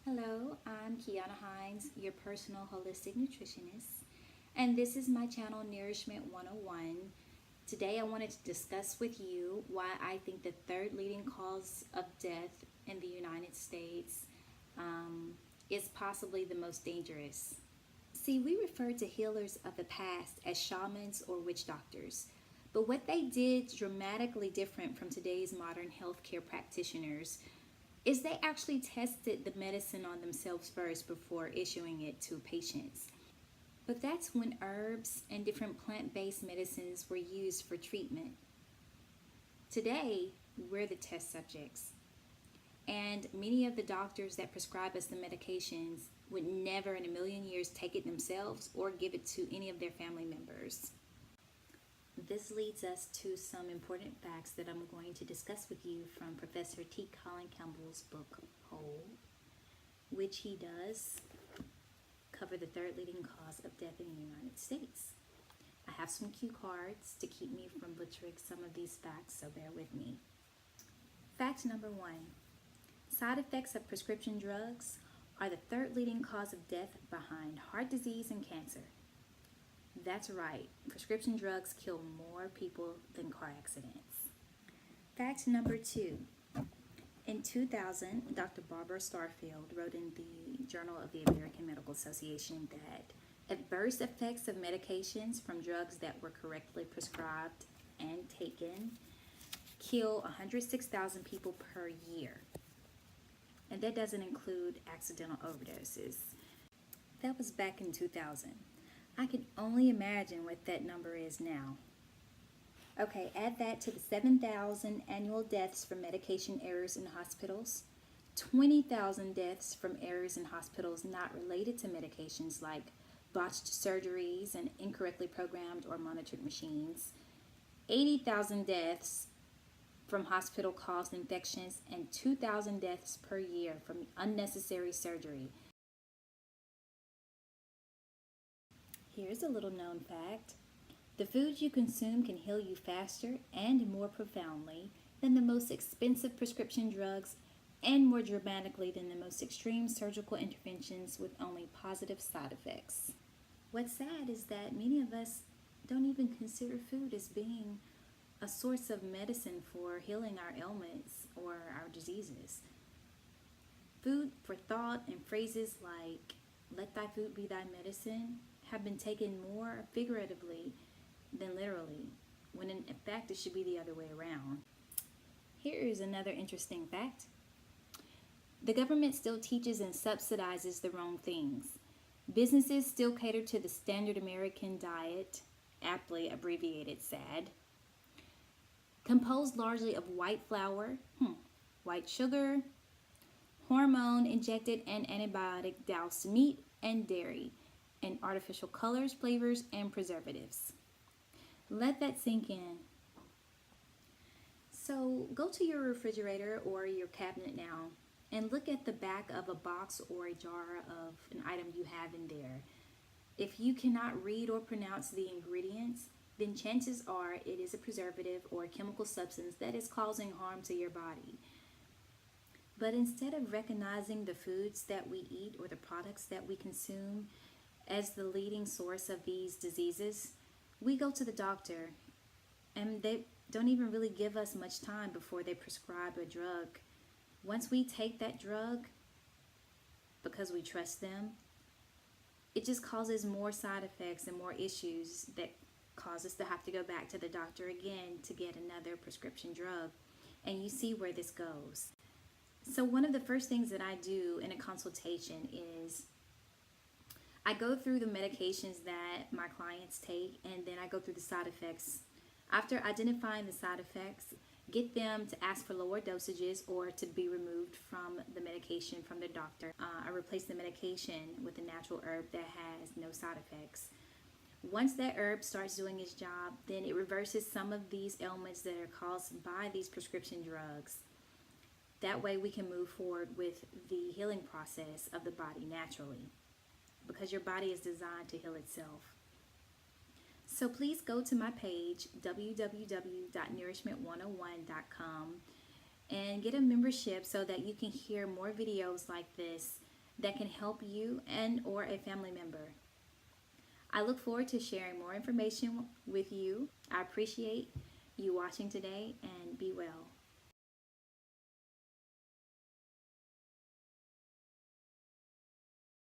Hello, I'm Kiana Hines, your personal holistic nutritionist, and this is my channel Nourishment 101. Today, I wanted to discuss with you why I think the third leading cause of death in the United States is possibly the most dangerous. See, we refer to healers of the past as shamans or witch doctors, but what they did dramatically different from today's modern healthcare practitioners is they actually tested the medicine on themselves first before issuing it to patients. But that's when herbs and different plant based medicines were used for treatment. Today, we're the test subjects. And many of the doctors that prescribe us the medications would never in a million years take it themselves or give it to any of their family members. This leads us to some important facts that I'm going to discuss with you from Professor T. Colin Campbell's book, Whole, which he does cover the third leading cause of death in the United States. I have some cue cards to keep me from butchering some of these facts, so bear with me. Fact number 1. Side effects of prescription drugs are the third leading cause of death behind heart disease and cancer. That's right, prescription drugs kill more people than car accidents. Fact number 2. In 2000, Dr. Barbara Starfield wrote in the Journal of the American Medical Association that adverse effects of medications from drugs that were correctly prescribed and taken kill 106,000 people per year. And that doesn't include accidental overdoses. That was back in 2000. I can only imagine what that number is now. Okay, add that to the 7,000 annual deaths from medication errors in hospitals, 20,000 deaths from errors in hospitals not related to medications like botched surgeries and incorrectly programmed or monitored machines, 80,000 deaths from hospital-caused infections, and 2,000 deaths per year from unnecessary surgery. Here's a little known fact. The foods you consume can heal you faster and more profoundly than the most expensive prescription drugs and more dramatically than the most extreme surgical interventions with only positive side effects. What's sad is that many of us don't even consider food as being a source of medicine for healing our ailments or our diseases. Food for thought and phrases like, "let thy food be thy medicine," have been taken more figuratively than literally, when in fact it should be the other way around. Here is another interesting fact. The government still teaches and subsidizes the wrong things. Businesses still cater to the standard American diet, aptly abbreviated SAD, composed largely of white flour, white sugar, hormone injected and antibiotic doused meat and dairy, and artificial colors, flavors, and preservatives. Let that sink in. So go to your refrigerator or your cabinet now and look at the back of a box or a jar of an item you have in there. If you cannot read or pronounce the ingredients, then chances are it is a preservative or a chemical substance that is causing harm to your body. But instead of recognizing the foods that we eat or the products that we consume as the leading source of these diseases, we go to the doctor and they don't even really give us much time before they prescribe a drug. Once we take that drug, because we trust them, it just causes more side effects and more issues that cause us to have to go back to the doctor again to get another prescription drug. And you see where this goes. So one of the first things that I do in a consultation is I go through the medications that my clients take, and then I go through the side effects. After identifying the side effects, get them to ask for lower dosages or to be removed from the medication from the doctor. I replace the medication with a natural herb that has no side effects. Once that herb starts doing its job, then it reverses some of these ailments that are caused by these prescription drugs. That way we can move forward with the healing process of the body naturally, because your body is designed to heal itself. So please go to my page, www.nourishment101.com, and get a membership so that you can hear more videos like this that can help you and or a family member. I look forward to sharing more information with you. I appreciate you watching today, and be well.